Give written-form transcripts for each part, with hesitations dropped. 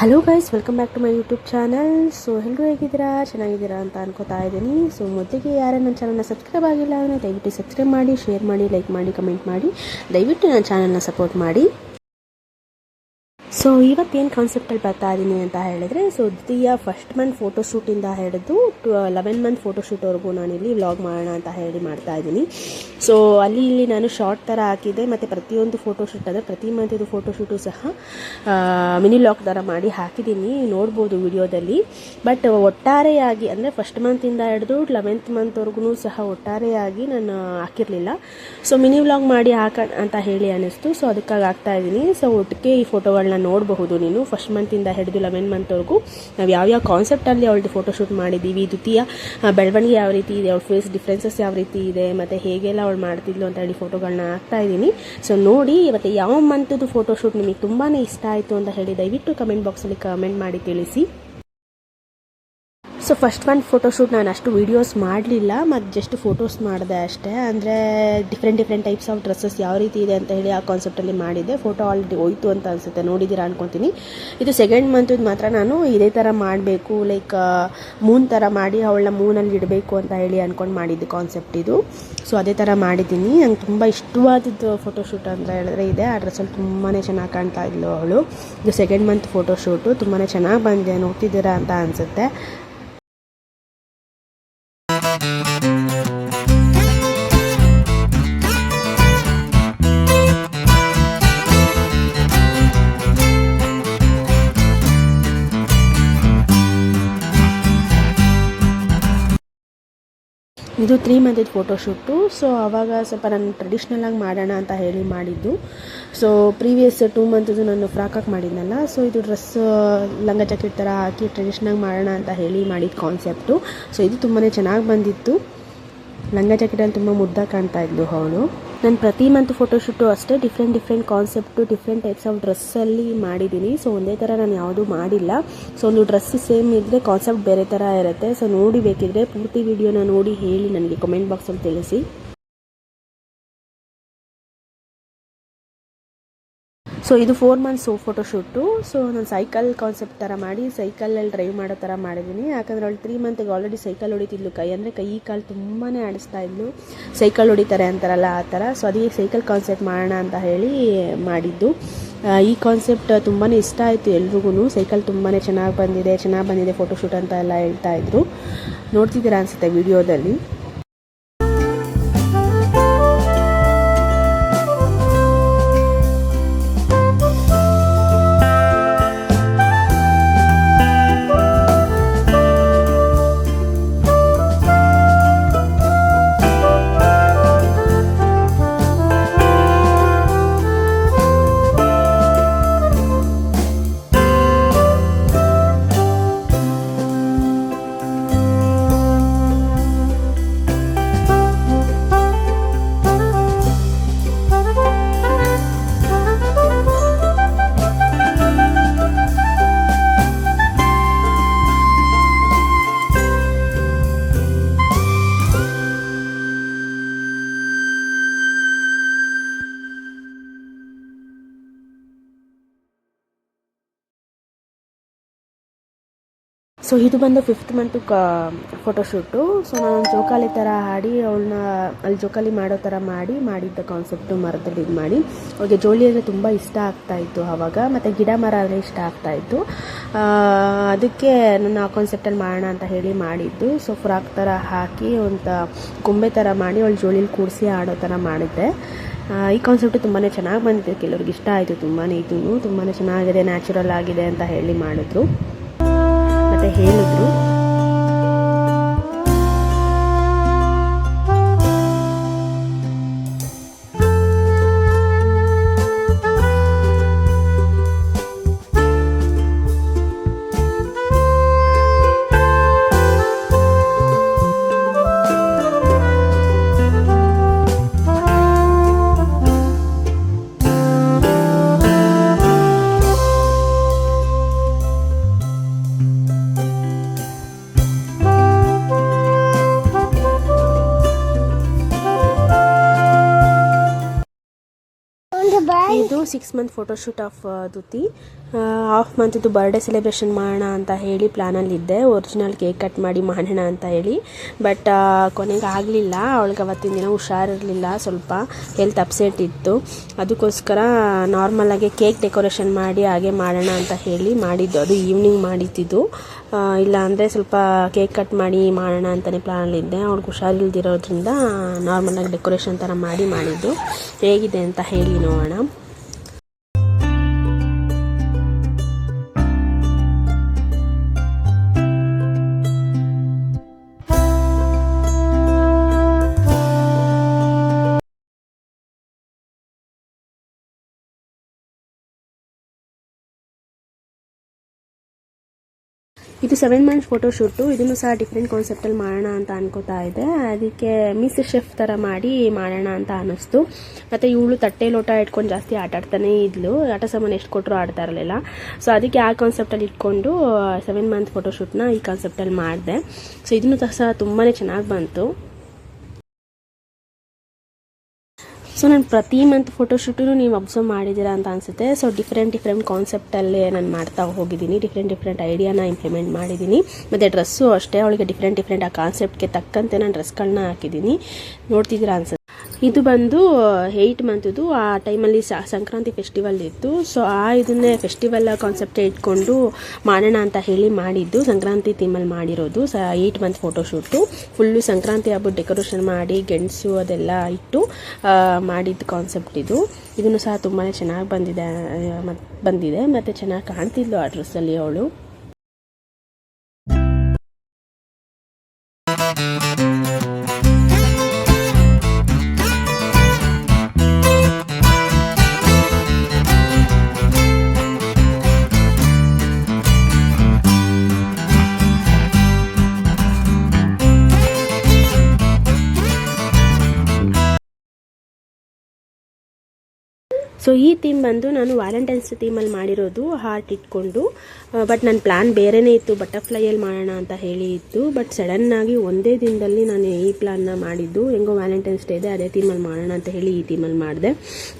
Hello guys, welcome back to my YouTube channel. So ಎಲ್ಲರೂ ಹೇಗಿದ್ದೀರಾ, ಚೆನ್ನಾಗಿದ್ದೀರಾ ಅಂತ ಅನ್ಕೋತಾ ಇದ್ದೀನಿ. ಸೊ ಮೊದಲಿಗೆ ಯಾರು ನನ್ನ ಚಾನಲ್ನ ಸಬ್ಸ್ಕ್ರೈಬ್ ಆಗಿಲ್ಲ ಅಂದರೆ ದಯವಿಟ್ಟು ಸಬ್ಸ್ಕ್ರೈಬ್ ಮಾಡಿ, ಶೇರ್ ಮಾಡಿ, ಲೈಕ್ ಮಾಡಿ, ಕಮೆಂಟ್ ಮಾಡಿ. ದಯವಿಟ್ಟು ನನ್ನ ಚಾನಲ್ನ ಸಪೋರ್ಟ್ ಮಾಡಿ. ಸೊ ಇವತ್ತೇನು ಕಾನ್ಸೆಪ್ಟಲ್ಲಿ ಬರ್ತಾ ಇದ್ದೀನಿ ಅಂತ ಹೇಳಿದ್ರೆ, ಸೊ ದ್ವಿತೀಯ ಫಸ್ಟ್ ಮಂತ್ ಫೋಟೋಶೂಟಿಂದ ಹಿಡಿದು 11 ಮಂತ್ ಫೋಟೋಶೂಟ್ವರೆಗೂ ನಾನಿಲ್ಲಿ ವ್ಲಾಗ್ ಮಾಡೋಣ ಅಂತ ಹೇಳಿ ಮಾಡ್ತಾ ಇದ್ದೀನಿ. ಸೊ ಇಲ್ಲಿ ನಾನು ಶಾರ್ಟ್ ಥರ ಹಾಕಿದ್ದೆ, ಮತ್ತು ಪ್ರತಿಯೊಂದು ಫೋಟೋಶೂಟ್ ಅಂದರೆ ಪ್ರತಿ ಮಂತಿದು ಫೋಟೋಶೂಟು ಸಹ ಮಿನಿ ವ್ಲಾಗ್ ಥರ ಮಾಡಿ ಹಾಕಿದ್ದೀನಿ, ನೋಡ್ಬೋದು ವಿಡಿಯೋದಲ್ಲಿ. ಬಟ್ ಒಟ್ಟಾರೆಯಾಗಿ ಅಂದರೆ ಫಸ್ಟ್ ಮಂತಿಂದ ಹಿಡಿದು 11th ಮಂತ್ವರೆಗೂ ಸಹ ಒಟ್ಟಾರೆಯಾಗಿ ನಾನು ಹಾಕಿರಲಿಲ್ಲ. ಸೊ ಮಿನಿ ವ್ಲಾಗ್ ಮಾಡಿ ಅಂತ ಹೇಳಿ ಅನ್ನಿಸ್ತು. ಸೊ ಅದಕ್ಕಾಗಿ ಹಾಕ್ತಾಯಿದ್ದೀನಿ. ಸೊ ಒಟ್ಟಿಗೆ ಈ ಫೋಟೋಗಳನ್ನ ನೋಡಬಹುದು ನೀನು. ಫಸ್ಟ್ ಮಂತಿಂದ ಹಿಡಿದು 11 ಮಂತ್ವರೆಗೂ ನಾವು ಯಾವ್ಯಾವ ಕಾನ್ಸೆಪ್ಟಲ್ಲಿ ಅವಳದು ಫೋಟೋಶೂಟ್ ಮಾಡಿದ್ದೀವಿ, ದ್ವಿತೀಯ ಬೆಳವಣಿಗೆ ಯಾವ ರೀತಿ ಇದೆ, ಅವಳ ಫೇಸ್ ಡಿಫ್ರೆನ್ಸಸ್ ಯಾವ ರೀತಿ ಇದೆ, ಮತ್ತು ಹೇಗೆಲ್ಲ ಅವಳು ಮಾಡ್ತಿದ್ಲು ಅಂತ ಹೇಳಿ ಫೋಟೋಗಳನ್ನ ಹಾಕ್ತಾ ಇದ್ದೀನಿ. ಸೊ ನೋಡಿ, ಇವತ್ತು ಯಾವ ಮಂತದ್ದು ಫೋಟೋಶೂಟ್ ನಿಮಗೆ ತುಂಬಾ ಇಷ್ಟ ಆಯಿತು ಅಂತ ಹೇಳಿ ದಯವಿಟ್ಟು ಕಮೆಂಟ್ ಬಾಕ್ಸಲ್ಲಿ ಕಮೆಂಟ್ ಮಾಡಿ ತಿಳಿಸಿ. ಸೊ ಫಸ್ಟ್ ಒಂದು ಫೋಟೋಶೂಟ್ ನಾನು ಅಷ್ಟು ವೀಡಿಯೋಸ್ ಮಾಡಲಿಲ್ಲ, ಮತ್ತು ಜಸ್ಟ್ ಫೋಟೋಸ್ ಮಾಡಿದೆ ಅಷ್ಟೇ. ಅಂದರೆ ಡಿಫ್ರೆಂಟ್ ಟೈಪ್ಸ್ ಆಫ್ ಡ್ರೆಸ್ಸಸ್ ಯಾವ ರೀತಿ ಇದೆ ಅಂತ ಹೇಳಿ ಆ ಕಾನ್ಸೆಪ್ಟಲ್ಲಿ ಮಾಡಿದ್ದೆ. ಫೋಟೋ ಆಲ್ರೆಡಿ ಹೋಯ್ತು ಅಂತ ಅನಿಸುತ್ತೆ, ನೋಡಿದ್ದೀರಾ ಅನ್ಕೊತೀನಿ. ಇದು ಸೆಕೆಂಡ್ ಮಂತದ್ದು ಮಾತ್ರ ನಾನು ಇದೇ ಥರ ಮಾಡಬೇಕು, ಲೈಕ್ ಮೂನ್ ಥರ ಮಾಡಿ ಅವಳನ್ನ ಮೂನಲ್ಲಿ ಇಡಬೇಕು ಅಂತ ಹೇಳಿ ಅಂದ್ಕೊಂಡು ಮಾಡಿದ್ದು ಕಾನ್ಸೆಪ್ಟ್ ಇದು. ಸೊ ಅದೇ ಥರ ಮಾಡಿದ್ದೀನಿ. ನಂಗೆ ತುಂಬ ಇಷ್ಟವಾದದ್ದು ಫೋಟೋಶೂಟ್ ಅಂತ ಹೇಳಿದ್ರೆ ಇದೆ. ಆ ಡ್ರೆಸ್ಸಲ್ಲಿ ತುಂಬಾ ಚೆನ್ನಾಗಿ ಕಾಣ್ತಾ ಇದ್ಲು ಅವಳು. ಇದು ಸೆಕೆಂಡ್ ಮಂತ್ ಫೋಟೋಶೂಟು, ತುಂಬಾ ಚೆನ್ನಾಗಿ ಬಂದಿದೆ, ನೋಡ್ತಿದ್ದೀರಾ ಅಂತ ಅನಿಸುತ್ತೆ. ಇದು 3 ಮಂತಿದ್ದು ಫೋಟೋಶೂಟು. ಸೊ ಆವಾಗ ಸ್ವಲ್ಪ ನಾನು ಟ್ರೆಡಿಷ್ನಲಾಗಿ ಮಾಡೋಣ ಅಂತ ಹೇಳಿ ಮಾಡಿದ್ದು. ಸೊ ಪ್ರೀವಿಯಸ್ 2 ಮಂತದ್ದು ನಾನು ಫ್ರಾಕಾಗಿ ಮಾಡಿದ್ನಲ್ಲ, ಸೊ ಇದು ಡ್ರೆಸ್ ಲಂಗ ಜಾಕೆಟ್ ಥರ ಹಾಕಿ ಟ್ರೆಡಿಷ್ನಲಾಗಿ ಮಾಡೋಣ ಅಂತ ಹೇಳಿ ಮಾಡಿದ ಕಾನ್ಸೆಪ್ಟು. ಸೊ ಇದು ತುಂಬಾ ಚೆನ್ನಾಗಿ ಬಂದಿತ್ತು. ಲಂಗ ಜಾಕೆಟಲ್ಲಿ ತುಂಬ ಮುದ್ದಾಗಿ ಕಾಣ್ತಾ ಇದ್ಲು ಅವಳು. ನಾನು ಪ್ರತಿ ಮಂತ್ ಫೋಟೋಶೂಟು ಅಷ್ಟೇ different concept, different types of ಡ್ರೆಸ್ಸಲ್ಲಿ ಮಾಡಿದ್ದೀನಿ. ಸೊ ಒಂದೇ ಥರ ನಾನು ಯಾವುದೂ ಮಾಡಿಲ್ಲ. ಸೊ ಒಂದು ಡ್ರೆಸ್ ಸೇಮ್ ಇದ್ದರೆ ಕಾನ್ಸೆಪ್ಟ್ ಬೇರೆ ಥರ ಇರುತ್ತೆ. ಸೊ ನೋಡಿ, ಬೇಕಿದ್ರೆ ಪೂರ್ತಿ ವಿಡಿಯೋನ ನೋಡಿ ಹೇಳಿ ನನಗೆ ಕಮೆಂಟ್ ಬಾಕ್ಸಲ್ಲಿ ತಿಳಿಸಿ. ಸೊ ಇದು 4 ಮಂತ್ಸ್ ಫೋಟೋಶೂಟು. ಸೊ ನಾನು ಸೈಕಲ್ ಕಾನ್ಸೆಪ್ಟ್ ಥರ ಮಾಡಿ ಸೈಕಲಲ್ಲಿ ಡ್ರೈವ್ ಮಾಡೋ ಥರ ಮಾಡಿದ್ದೀನಿ. ಯಾಕಂದರೆ ಅವಳು 3 ಮಂತಿಗೆ ಆಲ್ರೆಡಿ ಸೈಕಲ್ ಹೊಡಿತಿದ್ಲು. ಅಂದರೆ ಕೈ ಕಾಲು ತುಂಬಾ ಆಡಿಸ್ತಾ ಇದ್ಲು, ಸೈಕಲ್ ಹೊಡಿತಾರೆ ಅಂತಾರಲ್ಲ ಆ ಥರ. ಸೊ ಅದೇ ಸೈಕಲ್ ಕಾನ್ಸೆಪ್ಟ್ ಮಾಡೋಣ ಅಂತ ಹೇಳಿ ಮಾಡಿದ್ದು. ಈ ಕಾನ್ಸೆಪ್ಟ್ ತುಂಬಾ ಇಷ್ಟ ಆಯಿತು ಎಲ್ರಿಗೂ. ಸೈಕಲ್ ತುಂಬಾ ಚೆನ್ನಾಗಿ ಬಂದಿದೆ ಫೋಟೋಶೂಟ್ ಅಂತ ಎಲ್ಲ ಹೇಳ್ತಾ ಇದ್ರು. ನೋಡ್ತಿದ್ದೀರಾ ಅನಿಸುತ್ತೆ ವಿಡಿಯೋದಲ್ಲಿ. ಸೊ ಇದು ಬಂದು 5th ಮಂತು ಫೋಟೋಶೂಟು. ಸೊ ನಾನು ಜೋಕಾಲಿ ಥರ ಹಾಡಿ ಅವಳನ್ನ ಅಲ್ಲಿ ಜೋಕಾಲಿ ಮಾಡೋ ಥರ ಮಾಡಿದ್ದ ಕಾನ್ಸೆಪ್ಟು ಮರದಲ್ಲಿ ಇದು ಮಾಡಿ. ಅವ್ರಿಗೆ ಜೋಳಿ ಅಂದರೆ ತುಂಬ ಇಷ್ಟ ಆಗ್ತಾಯಿತ್ತು ಆವಾಗ, ಮತ್ತು ಗಿಡ ಮರ ಅಂದರೆ ಇಷ್ಟ ಆಗ್ತಾಯಿತ್ತು. ಅದಕ್ಕೆ ನಾನು ಆ ಕಾನ್ಸೆಪ್ಟಲ್ಲಿ ಮಾಡೋಣ ಅಂತ ಹೇಳಿ ಮಾಡಿದ್ದು. ಸೊ ಫ್ರಾಕ್ ಥರ ಹಾಕಿ ಒಂದು ಗೊಂಬೆ ಥರ ಮಾಡಿ ಅವಳು ಜೋಳಿಲಿ ಕೂರಿಸಿ ಆಡೋ ಥರ ಮಾಡಿದ್ದೆ. ಈ ಕಾನ್ಸೆಪ್ಟು ತುಂಬಾ ಚೆನ್ನಾಗಿ ಬಂದಿದೆ, ಕೆಲವ್ರಿಗೆ ಇಷ್ಟ ಆಯಿತು ತುಂಬಾ. ಇದೂ ತುಂಬಾ ಚೆನ್ನಾಗಿದೆ, ನ್ಯಾಚುರಲ್ ಆಗಿದೆ ಅಂತ ಹೇಳಿ ಮಾಡಿದ್ರು ಮತ್ತು ಹೇಳಿದ್ರು. 6 ಮಂತ್ ಫೋಟೋಶೂಟ್ ಆಫ್ ದುತಿ. ಹಾಫ್ ಮಂತ್ದು ಬರ್ಡೇ ಸೆಲೆಬ್ರೇಷನ್ ಮಾಡೋಣ ಅಂತ ಹೇಳಿ ಪ್ಲ್ಯಾನಲ್ಲಿದ್ದೆ, ಒರಿಜಿನಲ್ ಕೇಕ್ ಕಟ್ ಮಾಡಿ ಮಾಡೋಣ ಅಂತ ಹೇಳಿ. ಬಟ್ ಕೊನೆಗೆ ಆಗಲಿಲ್ಲ. ಅವಳಿಗೆ ಅವತ್ತಿನ ದಿನ ಹುಷಾರಿರಲಿಲ್ಲ, ಸ್ವಲ್ಪ ಹೆಲ್ತ್ ಅಪ್ಸೆಟ್ ಇತ್ತು. ಅದಕ್ಕೋಸ್ಕರ ನಾರ್ಮಲಾಗಿ ಕೇಕ್ ಡೆಕೋರೇಷನ್ ಮಾಡಿ ಹಾಗೆ ಮಾಡೋಣ ಅಂತ ಹೇಳಿ ಮಾಡಿದ್ದು. ಅದು ಈವ್ನಿಂಗ್ ಮಾಡಿದ್ದು. ಇಲ್ಲ ಅಂದರೆ ಸ್ವಲ್ಪ ಕೇಕ್ ಕಟ್ ಮಾಡಿ ಮಾಡೋಣ ಅಂತಲೇ ಪ್ಲ್ಯಾನಲ್ಲಿದ್ದೆ. ಅವ್ಳಿಗೆ ಹುಷಾರಿಲ್ದಿರೋದ್ರಿಂದ ನಾರ್ಮಲಾಗಿ ಡೆಕೋರೇಷನ್ ಥರ ಮಾಡಿದ್ದು. ಹೇಗಿದೆ ಅಂತ ಹೇಳಿ ನೋಡೋಣ. ಇದು 7 ಮಂತ್ಸ್ ಫೋಟೋಶೂಟು. ಇದನ್ನು ಸಹ ಡಿಫ್ರೆಂಟ್ ಕಾನ್ಸೆಪ್ಟಲ್ಲಿ ಮಾಡೋಣ ಅಂತ ಅನ್ಕೋತಾ ಇದ್ದೆ. ಅದಕ್ಕೆ ಮಿಸ್ ಶೆಫ್ ಥರ ಮಾಡಿ ಮಾಡೋಣ ಅಂತ ಅನ್ನಿಸ್ತು. ಮತ್ತು ಇವಳು ತಟ್ಟೆ ಲೋಟ ಇಟ್ಕೊಂಡು ಜಾಸ್ತಿ ಆಟಾಡ್ತಾನೆ ಇದ್ಲು. ಆಟ ಸಾಮಾನು ಎಷ್ಟು ಕೊಟ್ಟರು ಆಡ್ತಾ ಇರಲಿಲ್ಲ. ಸೊ ಅದಕ್ಕೆ ಆ ಕಾನ್ಸೆಪ್ಟಲ್ಲಿ ಇಟ್ಕೊಂಡು 7 ಮಂತ್ ಫೋಟೋಶೂಟ್ನ ಈ ಕಾನ್ಸೆಪ್ಟಲ್ಲಿ ಮಾಡಿದೆ. ಸೊ ಇದನ್ನು ಸಹ ತುಂಬಾ ಚೆನ್ನಾಗಿ ಬಂತು. ಸೊ ನಾನು ಪ್ರತಿ ಮಂತ್ ಫೋಟೋಶೂಟು ನೀವು ಅಬ್ಸರ್ವ್ ಮಾಡಿದ್ದೀರಾ ಅಂತ ಅನಿಸುತ್ತೆ. ಸೊ ಡಿಫ್ರೆಂಟ್ ಕಾನ್ಸೆಪ್ಟಲ್ಲೇ ನಾನು ಮಾಡ್ತಾ ಹೋಗಿದ್ದೀನಿ. ಡಿಫ್ರೆಂಟ್ ಐಡಿಯಾನ ಇಂಪ್ಲಿಮೆಂಟ್ ಮಾಡಿದ್ದೀನಿ. ಮತ್ತು ಡ್ರೆಸ್ಸು ಅಷ್ಟೇ, ಅವಳಿಗೆ ಡಿಫ್ರೆಂಟ್ ಆ ಕಾನ್ಸೆಪ್ಟ್ಗೆ ತಕ್ಕಂತೆ ನಾನು ಡ್ರೆಸ್ಗಳನ್ನ ಹಾಕಿದ್ದೀನಿ. ನೋಡ್ತಿದ್ದೀರಾ ಅನ್ಸುತ್ತೆ. ಇದು ಬಂದು 8 ಮಂತ್ದು. ಆ ಟೈಮಲ್ಲಿ ಸಂಕ್ರಾಂತಿ ಫೆಸ್ಟಿವಲ್ ಇತ್ತು. ಸೊ ಇದನ್ನೇ ಫೆಸ್ಟಿವಲ್ ಕಾನ್ಸೆಪ್ಟ್ ಇಟ್ಕೊಂಡು ಮಾಡೋಣ ಅಂತ ಹೇಳಿ ಮಾಡಿದ್ದು. ಸಂಕ್ರಾಂತಿ ಥೀಮಲ್ಲಿ ಮಾಡಿರೋದು 8 ಮಂತ್ ಫೋಟೋಶೂಟು. ಫುಲ್ಲು ಸಂಕ್ರಾಂತಿ ಹಬ್ಬದ ಡೆಕೋರೇಷನ್ ಮಾಡಿ ಗೆಣಸು ಅದೆಲ್ಲ ಇಟ್ಟು ಮಾಡಿದ್ದು ಕಾನ್ಸೆಪ್ಟ್ ಇದು. ಇದನ್ನು ಸಹ ತುಂಬಾ ಚೆನ್ನಾಗಿ ಬಂದಿದೆ ಮತ್ತು ಚೆನ್ನಾಗಿ ಕಾಣ್ತಿದ್ಲು ಆ ಡ್ರೆಸ್ಸಲ್ಲಿ ಅವಳು. ಸೊ ಈ ಥೀಮ್ ಬಂದು ನಾನು ವ್ಯಾಲೆಂಟೈನ್ಸ್ ಥೀಮಲ್ಲಿ ಮಾಡಿರೋದು, ಹಾರ್ಟ್ ಇಟ್ಕೊಂಡು. ಬಟ್ ನನ್ನ ಪ್ಲ್ಯಾನ್ ಬೇರೆನೇ ಇತ್ತು, ಬಟರ್ಫ್ಲೈಯಲ್ಲಿ ಮಾಡೋಣ ಅಂತ ಹೇಳಿ ಇತ್ತು. ಬಟ್ ಸಡನ್ನಾಗಿ ಒಂದೇ ದಿನದಲ್ಲಿ ನಾನು ಈ ಪ್ಲ್ಯಾನ್ನ ಮಾಡಿದ್ದು. ಹೆಂಗೋ ವ್ಯಾಲೆಂಟೈನ್ಸ್ ಡೇ ಇದೆ, ಅದೇ ಥೀಮಲ್ಲಿ ಮಾಡೋಣ ಅಂತ ಹೇಳಿ ಈ ಥೀಮಲ್ಲಿ ಮಾಡಿದೆ.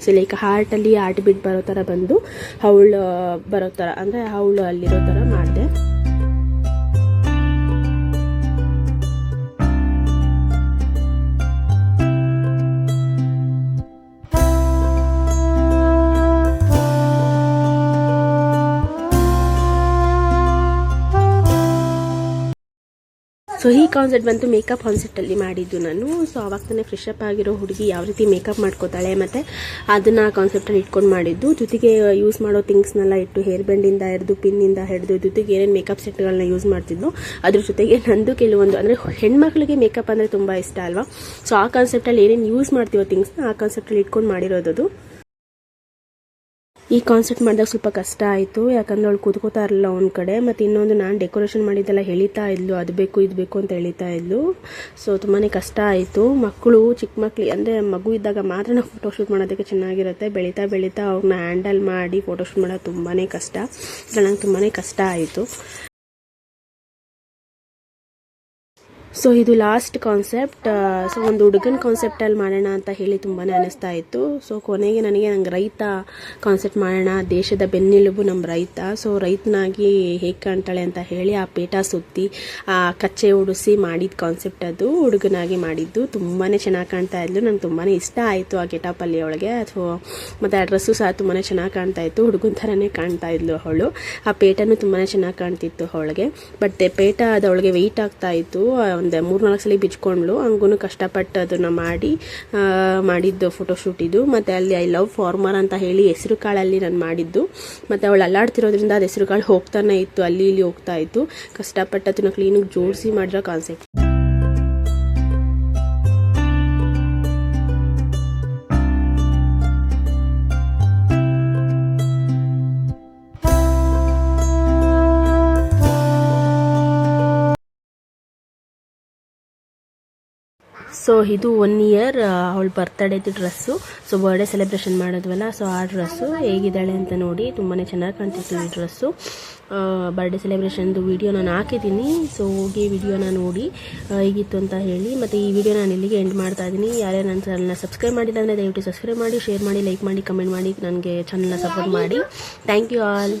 ಸೊ ಲೈಕ್ ಹಾರ್ಟಲ್ಲಿ ಹಾರ್ಟ್ ಬೀಟ್ ಬರೋ ಥರ ಬಂದು ಹವಳು ಬರೋ ಥರ, ಅಂದರೆ ಹವಳು ಅಲ್ಲಿರೋ ಥರ ಮಾಡಿದೆ. ಸೊ ಈ ಕಾನ್ಸೆಪ್ಟ್ ಬಂತು ಮೇಕಪ್ ಕಾನ್ಸೆಪ್ಟಲ್ಲಿ ಮಾಡಿದ್ದು ನಾನು. ಸೊ ಅವಾಗ ತಾನೇ ಫ್ರೆಶ್ ಅಪ್ ಆಗಿರೋ ಹುಡುಗಿ ಯಾವ ರೀತಿ ಮೇಕಪ್ ಮಾಡ್ಕೋತಾಳೆ ಮತ್ತು ಅದನ್ನು ಕಾನ್ಸೆಪ್ಟಲ್ಲಿ ಇಟ್ಕೊಂಡು ಮಾಡಿದ್ದು. ಜೊತೆಗೆ ಯೂಸ್ ಮಾಡೋ ಥಿಂಗ್ಸ್ನೆಲ್ಲ ಇಟ್ಟು, ಹೇರ್ ಬ್ಯಾಂಡಿಂದ ಹಿಡಿದು ಪಿನ್ನಿಂದ ಹಿಡಿದು ಜೊತೆಗೆ ಏನೇನು ಮೇಕಪ್ ಸೆಟ್ಗಳನ್ನ ಯೂಸ್ ಮಾಡ್ತಿದ್ಲು. ಅದ್ರ ಜೊತೆಗೆ ನಂದು ಕೆಲವೊಂದು, ಅಂದರೆ ಹೆಣ್ಮಕ್ಳಿಗೆ ಮೇಕಪ್ ಅಂದರೆ ತುಂಬ ಇಷ್ಟ ಅಲ್ವಾ. ಸೊ ಆ ಕಾನ್ಸೆಪ್ಟಲ್ಲಿ ಏನೇನು ಯೂಸ್ ಮಾಡ್ತೀವೋ ಥಿಂಗ್ಸ್ನ ಆ ಕಾನ್ಸೆಪ್ಟಲ್ಲಿ ಇಟ್ಕೊಂಡು ಮಾಡಿರೋದು. ಈ ಕಾನ್ಸೆಪ್ಟ್ ಮಾಡಿದಾಗ ಸ್ವಲ್ಪ ಕಷ್ಟ ಆಯಿತು, ಯಾಕಂದರೆ ಅವಳು ಕೂತ್ಕೋತಾ ಇರಲಿಲ್ಲ ಒಂದು ಕಡೆ. ಮತ್ತು ಇನ್ನೊಂದು, ನಾನು ಡೆಕೋರೇಷನ್ ಮಾಡಿದ್ದೆಲ್ಲ ಎಳಿತಾ ಇದ್ಲು, ಅದು ಬೇಕು ಇದು ಬೇಕು ಅಂತ ಎಳಿತಾ ಇದ್ಲು. ಸೊ ತುಂಬಾ ಕಷ್ಟ ಆಯಿತು. ಮಕ್ಕಳು, ಚಿಕ್ಕ ಮಕ್ಕಳು ಅಂದರೆ ಮಗು ಇದ್ದಾಗ ಮಾತ್ರ ನಾವು ಫೋಟೋಶೂಟ್ ಮಾಡೋದಕ್ಕೆ ಚೆನ್ನಾಗಿರುತ್ತೆ. ಬೆಳೀತಾ ಅವ್ರನ್ನ ಹ್ಯಾಂಡಲ್ ಮಾಡಿ ಫೋಟೋಶೂಟ್ ಮಾಡೋದು ತುಂಬಾ ಕಷ್ಟ. ನಂಗೆ ತುಂಬಾ ಕಷ್ಟ ಆಯಿತು. ಸೊ ಇದು ಲಾಸ್ಟ್ ಕಾನ್ಸೆಪ್ಟ್. ಸೊ ಒಂದು ಹುಡುಗನ ಕಾನ್ಸೆಪ್ಟಲ್ಲಿ ಮಾಡೋಣ ಅಂತ ಹೇಳಿ ತುಂಬಾ ಅನ್ನಿಸ್ತಾ ಇತ್ತು. ಸೊ ಕೊನೆಗೆ ನಂಗೆ ರೈತ ಕಾನ್ಸೆಪ್ಟ್ ಮಾಡೋಣ, ದೇಶದ ಬೆನ್ನೆಲುಬು ನಮ್ಮ ರೈತ. ಸೊ ರೈತನಾಗಿ ಹೇಗೆ ಕಾಣ್ತಾಳೆ ಅಂತ ಹೇಳಿ ಆ ಪೇಟ ಸುತ್ತಿ ಕಚ್ಚೆ ಉಡಿಸಿ ಮಾಡಿದ ಕಾನ್ಸೆಪ್ಟ್ ಅದು. ಹುಡುಗನಾಗಿ ಮಾಡಿದ್ದು ತುಂಬಾ ಚೆನ್ನಾಗಿ ಕಾಣ್ತಾ ಇದ್ಲು. ನಂಗೆ ತುಂಬಾ ಇಷ್ಟ ಆಯಿತು ಆ ಗೆಟಪಲ್ಲಿ ಅವಳಿಗೆ. ಸೊ ಮತ್ತು ಆ ಡ್ರೆಸ್ಸು ಸಹ ತುಂಬಾ ಚೆನ್ನಾಗಿ ಕಾಣ್ತಾ ಇತ್ತು, ಹುಡುಗನ ಥರನೇ ಕಾಣ್ತಾ ಇದ್ಲು ಅವಳು. ಆ ಪೇಟನೂ ತುಂಬಾ ಚೆನ್ನಾಗಿ ಕಾಣ್ತಿತ್ತು ಅವಳಿಗೆ. ಬಟ್ ಪೇಟ ಅದು ಅವಳಿಗೆ ವೆಯ್ಟ್ ಆಗ್ತಾ ಇತ್ತು. ಒಂದು 3-4 ಸಲ ಬಿಚ್ಕೊಂಡ್ಲು. ಹಂಗೂ ಕಷ್ಟಪಟ್ಟು ಅದನ್ನು ಮಾಡಿದ್ದು ಫೋಟೋಶೂಟ್ ಇದು. ಮತ್ತು ಅಲ್ಲಿ ಐ ಲವ್ ಫಾರ್ಮರ್ ಅಂತ ಹೇಳಿ ಹೆಸರು ಕಾಳಲ್ಲಿ ನಾನು ಮಾಡಿದ್ದು. ಮತ್ತು ಅವಳು ಅಲ್ಲಾಡ್ತಿರೋದ್ರಿಂದ ಅದು ಹೆಸರು ಕಾಳು ಹೋಗ್ತಾನೆ ಇತ್ತು, ಅಲ್ಲಿ ಇಲ್ಲಿ ಹೋಗ್ತಾ ಇತ್ತು. ಕಷ್ಟಪಟ್ಟು ಅದನ್ನು ಕ್ಲೀನಾಗಿ ಜೋಡಿಸಿ ಮಾಡಿರೋ ಕಾನ್ಸೆಪ್ಟ್. ಸೊ ಇದು 1 ಇಯರ್ ಅವಳ ಬರ್ತ್ಡೇದು ಡ್ರೆಸ್ಸು. ಸೊ ಬರ್ಡೇ ಸೆಲೆಬ್ರೇಷನ್ ಮಾಡಿದ್ವಲ್ಲ, ಸೊ ಆ ಡ್ರೆಸ್ಸು ಹೇಗಿದ್ದಾಳೆ ಅಂತ ನೋಡಿ. ತುಂಬಾ ಚೆನ್ನಾಗಿ ಕಾಣ್ತಿತ್ತು ಈ ಡ್ರೆಸ್ಸು. ಬರ್ಡೇ ಸೆಲೆಬ್ರೇಷನ್ದು ವಿಡಿಯೋ ನಾನು ಹಾಕಿದ್ದೀನಿ. ಸೊ ಹೋಗಿ ವಿಡಿಯೋನ ನೋಡಿ ಹೇಗಿತ್ತು ಅಂತ ಹೇಳಿ. ಮತ್ತು ಈ ವಿಡಿಯೋ ನಾನು ಇಲ್ಲಿಗೆ ಎಂಡ್ ಮಾಡ್ತಾ ಇದ್ದೀನಿ. ಯಾರ್ಯಾರು ನನ್ನ ಚಾನಲ್ನ ಸಬ್ಸ್ಕ್ರೈಬ್ ಮಾಡಿಲ್ಲ ಅಂದರೆ ದಯವಿಟ್ಟು ಸಬ್ಸ್ಕ್ರೈಬ್ ಮಾಡಿ, ಶೇರ್ ಮಾಡಿ, ಲೈಕ್ ಮಾಡಿ, ಕಮೆಂಟ್ ಮಾಡಿ, ನನಗೆ ಚಾನಲ್ನ ಸಪೋರ್ಟ್ ಮಾಡಿ. Thank you all.